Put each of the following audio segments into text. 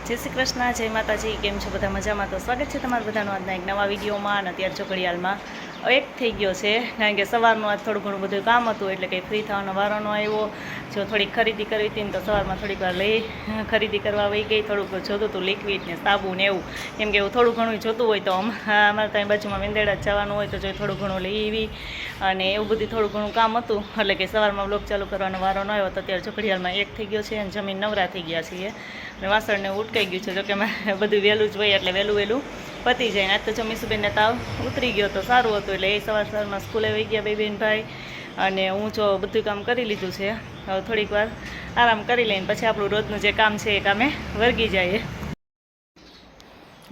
જય શ્રી કૃષ્ણ, જય માતાજી. કેમ છો બધા? મજામાં? તો સ્વાગત છે તમારું બધાનું આજના એક નવા વિડીયોમાં. અને અત્યારે ચોકડીયાલમાં એક થઈ ગયો છે, કારણ કે સવારનું આજ થોડું ઘણું બધું કામ હતું, એટલે કંઈ ફ્રી થવાનો વારો ન આવ્યો. જો થોડીક ખરીદી કરવી હતી ને તો સવારમાં થોડીક વાર ખરીદી કરવા વહી ગઈ. થોડુંક જોતું હતું લિક્વિડ ને સાબુ ને એવું, કેમ કે એવું થોડું ઘણું જોતું હોય તો અમારે ત્યાં બાજુમાં વેંદેડા જવાનું હોય તો જો થોડું ઘણું લઈ આવી, અને એવું બધું થોડું ઘણું કામ હતું, એટલે કે સવારમાં બ્લોગ ચાલુ કરવાનો વારો ન આવ્યો. તો અત્યારે ચોકડીયાલમાં એક થઈ ગયો છે અને જમીન નવરા થઈ ગયા છીએ, અને વાસણને ઉટકાઈ ગયું છે. જોકે બધું વહેલું જ હોય એટલે વહેલું પતી જાય. આજ તો જો મીસુબેનને તાવ ઉતરી ગયો તો સારું હતું, એટલે એ સવારમાં સ્કૂલે વહી ગયા બે બેન ભાઈ, અને હું જો બધું કામ કરી લીધું છે. હવે થોડીક વાર આરામ કરી લઈને પછી આપણું રોજનું જે કામ છે એ કામે વર્ગી જાય.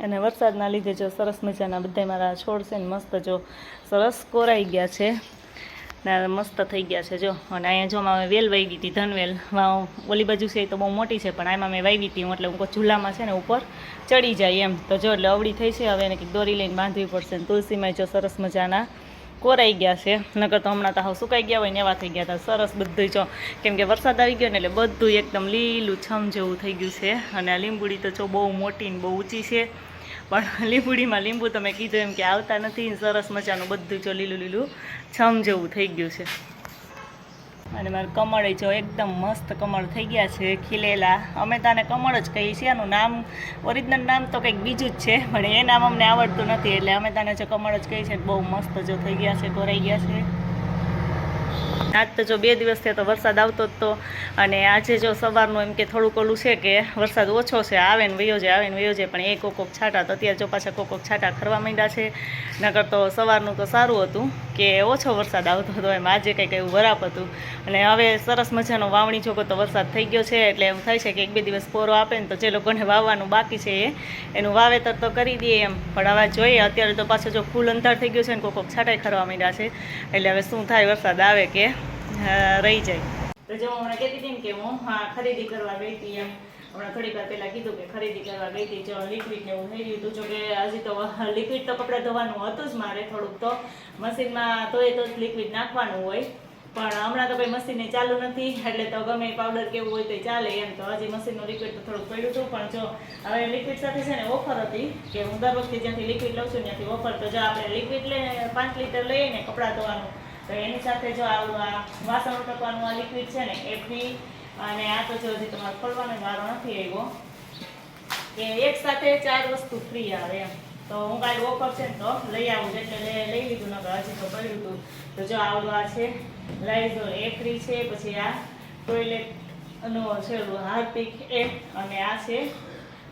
અને વરસાદના લીધે જો સરસ મજાના બધા મારા છોડ છે ને મસ્ત જો સરસ કોરાઈ ગયા છે ને મસ્ત થઈ ગયા છે જો. અને અહીંયા જો મેં વેલ વાવી હતી, ધનવેલ. ઓલી બાજુ છે એ તો બહુ મોટી છે, પણ આમાં મેં વાવી હતી એટલે હું ઝૂલામાં છે ને ઉપર ચડી જાય એમ. તો જો એટલે અવળી થઈ છે, હવે એને કંઈક દોરી લઈને બાંધવી પડશે. ને તુલસીમાં જો સરસ મજાના કોરાઈ ગયા છે, નકર તો હમણાં તો હાવ સુકાઈ ગયા હોય ને એવા થઈ ગયા હતા. સરસ બધું જો, કેમ કે વરસાદ આવી ગયો ને એટલે બધું એકદમ લીલું છમ જેવું થઈ ગયું છે. અને આ લીંબુડી તો જો બહુ મોટી ને બહુ ઊંચી છે, પણ લીંબુડીમાં લીંબુ તમે કીધું એમ કે આવતા નથી. સરસ મજાનું બધું જો લીલું છમ જેવું થઈ ગયું છે. અને મારા કમળ જો એકદમ મસ્ત કમળ થઈ ગયા છે, ખીલેલા. અમે તાને કમળ જ કહીએ છીએ, એનું નામ ઓરિજિનલ નામ તો કંઈક બીજું જ છે, પણ એ નામ અમને આવડતું નથી, એટલે અમે તાને જો કમળ જ કહીએ છીએ. બહુ મસ્ત જો થઈ ગયા છે, કોરાઈ ગયા છે. આજ તો જો 2 દિવસ થયા તો વરસાદ આવતો જ તો, અને આજે જો સવારનું એમ કે થોડુંક ઓલું છે કે વરસાદ ઓછો છે, આવે ને વયો જાય, પણ એ કોક છાંટા. તો અત્યારે જો પાછા કોક છાંટા ખરવા માંડ્યા છે. નકર તો સવારનું તો સારું હતું કે ઓછો વરસાદ આવતો હતો, એમ આજે કંઈક એવું વરાપ હતું. અને હવે સરસ મજાનો વાવણી જોગો તો વરસાદ થઈ ગયો છે, એટલે એમ થાય છે કે 1-2 દિવસ પોરો આપે ને તો જે લોકોને વાવવાનું બાકી છે એનું વાવેતર તો કરી દઈએ એમ. પણ હવે જોઈએ, અત્યારે તો પાછો જો ફૂલ અંધાર થઈ ગયો છે ને કોક છાંટાઈ ખરવા માંડ્યા છે, એટલે હવે શું થાય, વરસાદ આવે કે રહી જાય. તો જો હમણાં કહેતી હતી ને કે હું ખરીદી કરવા ગઈ હતી એમ. હમણાં થોડીક વાર પહેલાં કીધું કે ખરીદી કરવા ગઈ હતી. જો લિક્વિડ ને એવું થઈ ગયું હતું. જો કે હજી તો લિક્વિડ તો કપડાં ધોવાનું હતું જ મારે, થોડુંક તો મશીનમાં ધોઈએ તો જ લિક્વિડ નાખવાનું હોય, પણ હમણાં તો કંઈ મશીન ચાલુ નથી, એટલે તો ગમે પાવડર કેવું હોય તો ચાલે એમ. તો હજી મશીનનું લિક્વિડ તો થોડુંક પડ્યું હતું, પણ જો હવે લિક્વિડ સાથે છે ને ઓફર હતી કે હું દર વખતે જ્યાંથી લિક્વિડ લઉં છું ત્યાંથી ઓફર. તો જો આપણે લિક્વિડ લઈને 5 લીટર લઈએ ને કપડાં ધોવાનું, તો એની સાથે જો આવું આ વાસણ ઉટકવાનું આ લિક્વિડ છે ને એ ફ્રી. અને આ તો જો હજી તમારે ખોલવાનો વારો નથી આવ્યો કે એક સાથે 4 વસ્તુ ફ્રી આવે એમ. તો હું કાંઈ ઓફર છે ને તો લઈ આવું, એટલે લઈ લીધું, નકર હજી તો પડ્યું હતું. તો જો આવડું આ છે લાઈઝોલ એ ફ્રી છે, પછી આ ટોયલેટનો છે હાર્પિક એ, અને આ છે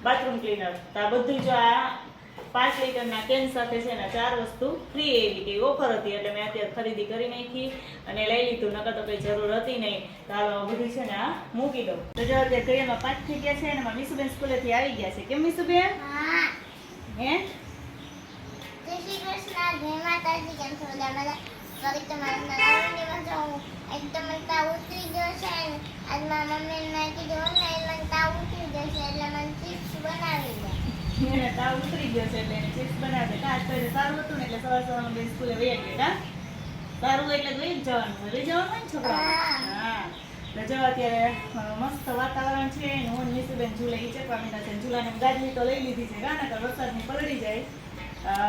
બાથરૂમ ક્લીનર. તો આ બધું જો આ 5 લીટરના કેન સાથે છે ને 4 વસ્તુ ફ્રી એવી કે ઓફર હતી, એટલે મેં અત્યારે ખરીદી કરી નાખી અને લઈ લીધું. નકર તો કંઈ જરૂર હતી નહીં. તો આ બધું છે ને આ મૂકી દઉં. તો જો અત્યારે ઘડિયાળમાં 5 થઈ ગયા છે, અને મારા મીસુબેન સ્કૂલેથી આવી ગયા છે. કેમ મીસુબેન? હે જય શ્રી કૃષ્ણ, જય માતાજી. કેમ છો બધા? સોરી, તમારા નવા દિવસ હું એકદમ તાવ ઉતરી ગયો છે. આજ મારા મમ્મીને મેં કીધું મને તાવ ઉતરી ગયો છે, એટલે મને ચિપ્સ બનાવી દે. એને તાવ ઉતરી ગયો છે એટલે એને ચિપ્સ બનાવી દે. આજ તો સારું હતું ને એટલે સવારમાં બે સ્કૂલે વહી ગયા. સારું એટલે લઈ જ જવાનું, લઈ જવાનું ને છોકરા. હા, એટલે જો અત્યારે મસ્ત વાતાવરણ છે. હું મીસુબેન ઝૂલે ઈચકવા માંડ્યા છે. ઝૂલાને ગાદલી તો લઈ લીધી છે, કારણ કે વરસાદની પલળી જાય.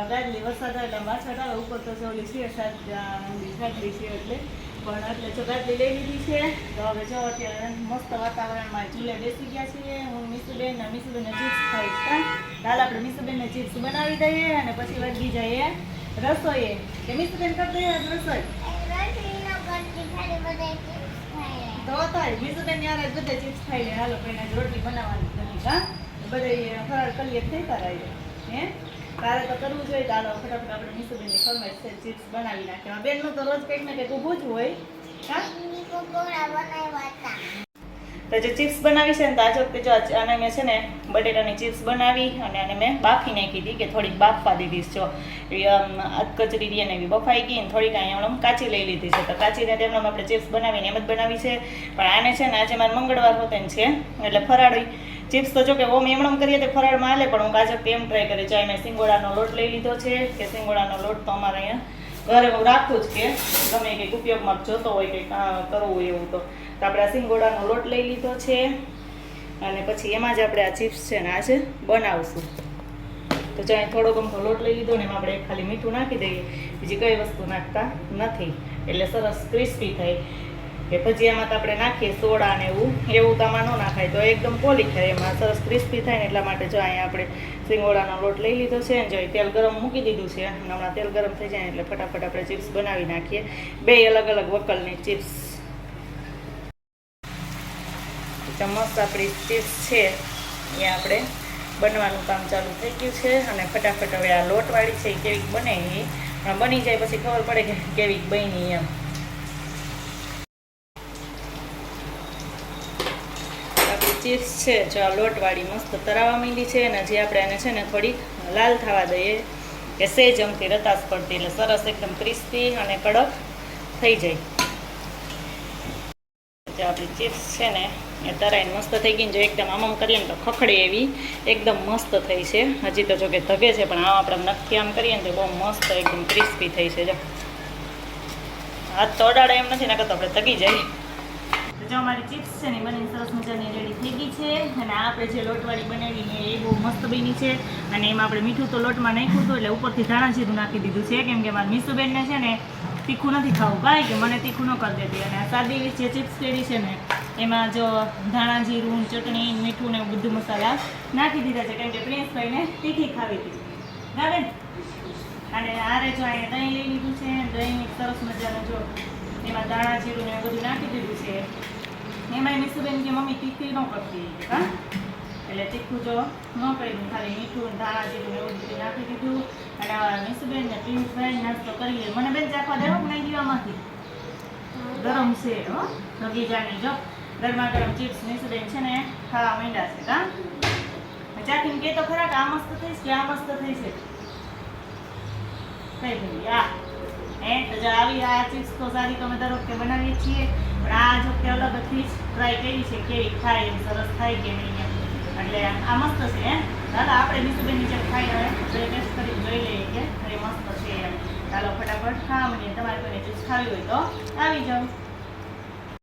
ગાદલી વરસાદ આવે એટલે વાછટ આવે ઉપર, તો જો ઓલી છે ગાદલી છે એટલે, પણ એટલે જો ગાદલી લઈ લીધી છે. તો હવે જો અત્યારે મસ્ત વાતાવરણમાં ઝૂલે બેસી ગયા છીએ. હું મીસુબેનને ચિપ્સ ખાઈશ. હાલ આપણે મીસુબેનને ચિપ્સ બનાવી દઈએ અને પછી વળગી જઈએ રસોઈએ. કે મીસુબેન કરી દઈએ રસોઈ તો થાય. મીસુબેન યાર બધા ચિપ્સ ખાઈ લે. હાલો પહેલા રોટલી બનાવવાની નથી. હા, બધા ફરાળ કરીએ થઈ કરાવીએ. હે તારે તો કરવું જોઈએ. તો હાલો ફટાફટ આપણે મીસુબેનની ફરમાઈશ છે ચિપ્સ બનાવી નાખીએ. બેનનું તો રોજ કંઈક ને કંઈક ઊભું જ હોય. હા, તો જે ચિપ્સ બનાવી છે ને, તો આજ વખતે જો આને મેં છે ને બટેટાની ચિપ્સ બનાવી અને આને મેં બાફી નાખી હતી, કે થોડીક બાફવા દીધી છે. જો કચરી રહી ને એવી બફાઈ ગઈ ને થોડીક અહીંયા કાચી લઈ લીધી છે. તો કાચીને તેમને આપણે ચિપ્સ બનાવીને એમ જ બનાવી છે. પણ આને છે ને આજે મારે મંગળવાર હોતે છે, એટલે ફરાળી ચિપ્સ તો જો કે ઓમ એમણમ કરીએ તો ફરાળમાં હાલે, પણ હું આજે એમ ટ્રાય કરી. જો મેં સિંગોડાનો લોટ લઈ લીધો છે, કે સિંગોડાનો લોટ તો અમારે અહીંયા ઘરે હું રાખું જ, કે ગમે કંઈક ઉપયોગમાં જોતો હોય કંઈક કરવું હોય એવું. તો આપણે સિંગોડાનો લોટ લઈ લીધો છે, અને પછી એમાં જ આપણે આ ચિપ્સ છે ને આજે બનાવશું. તો જો અહીં થોડો ગમતો લોટ લઈ લીધો ને એમાં આપણે ખાલી મીઠું નાખી દઈએ, બીજી કઈ વસ્તુ નાખતા નથી, એટલે સરસ ક્રિસ્પી થાય. કે ભજીયામાં તો આપણે નાખીએ સોડા ને એવું તો આમાં ન નાખાય, તો એકદમ પોલી થાય, એમાં સરસ ક્રિસ્પી થાય ને એટલા માટે જો અહીંયા આપણે સિંગોડાનો લોટ લઈ લીધો છે અને જો તેલ ગરમ મૂકી દીધું છે. અને હમણાં તેલ ગરમ થઈ જાય એટલે ફટાફટ આપણે ચિપ્સ બનાવી નાખીએ, 2 અલગ અલગ વકલની ચિપ્સ. મસ્ત આપણી ચિપ્સ છે એ આપણે બનવાનું કામ ચાલુ થઈ ગયું છે. અને ફટાફટ હવે આ લોટવાળી છે એ કેવીક બને એ બની જાય પછી ખબર પડે કે કેવીક બની એમ. આપણી ચિપ્સ છે જો આ લોટવાળી મસ્ત તરાવા માંડી છે, અને હજી આપણે આને છે ને થોડીક લાલ થવા દઈએ કે સેજ અમથી રતાશ પડતી, એટલે સરસ એકદમ ક્રિસ્પી અને કડક થઈ જાય. જો આપણી ચિપ્સ છે ને એ તરાઈને મસ્ત થઈ ગઈ. જો એકદમ આમ કરીએ ને તો ખખડે એવી એકદમ મસ્ત થઈ છે. હજી તો જો કે ધગે છે, પણ આમ આપણે નક્કી આમ કરીએ ને તો બહુ મસ્ત એકદમ ક્રિસ્પી થઈ છે. જો હાથ તો અડાડે એમ નથી, નકર તો આપણે ધગી જાય. જો અમારી ચિપ્સ છે ને બની સરસ મજાની રેડી થઈ ગઈ છે. અને આપણે જે લોટવાળી બનાવી ને એ બહુ મસ્ત બની છે. અને એમાં આપણે મીઠું તો લોટમાં નાખ્યું હતું, એટલે ઉપરથી ધાણા જીરું નાખી દીધું છે, કેમ કે મારા મીસુબેનને છે ને તીખું નથી ખાવું કાંઈ, કે મને તીખું ન કરી દેતી. અને આ સાદી જે ચિપ્સ કેરી છે ને એમાં જો ધાણા જીરું, ચટણી, મીઠું ને બધું મસાલા નાખી દીધા છે, કેમ કે પ્રિન્સભાઈને તીખી ખાવી હતી બરાબર. અને આરે જો અહીંયા દહીં લઈ લીધું છે, દહીં સરસ મજાનું જો એમાં ધાણા જીરું ને બધું નાખી દીધું છે. એમાંય મીસુબેન કે મમ્મી તીખી ન કરતી, હા એટલે તીખું જો ન કર્યું, ખાલી મીઠું ધાણા જીરું એવું બધું નાખી દીધું. અને મીસુબેન ને પ્રિન્સભાઈ નાસ્તો કરી લે. મને બેન ચાખવા દેવો નહીં દીવામાંથી ગરમ છે હો રગી જાણી. જો ગરમા ગરમ ચિપ્સ મીસુબેન છે ને ખાવા માંડ્યા છે. કા ચાખીને કે તો ખરા કે આ મસ્ત થઈશ કે આ મસ્ત થઈ છે કઈ ભાઈ આ તો જો આવી આ ચિપ્સ તો સારી તો અમે દર વખતે બનાવીએ છીએ, પણ આ જો કે અલગ જ ટ્રાય કરી છે કેવી ખાય એમ સરસ થાય કે નહીં એમ. એટલે આ મસ્ત છે. ચાલો આપણે મીસુબેનની જેમ ખાઈ હવે ટેસ્ટ કરી જોઈ લઈએ કે એ મસ્ત છે એમ. ચાલો ફટાફટ ખાવા મળીએ. તમારે કોઈને ચિપ્સ ખાવી હોય તો આવી જાઓ.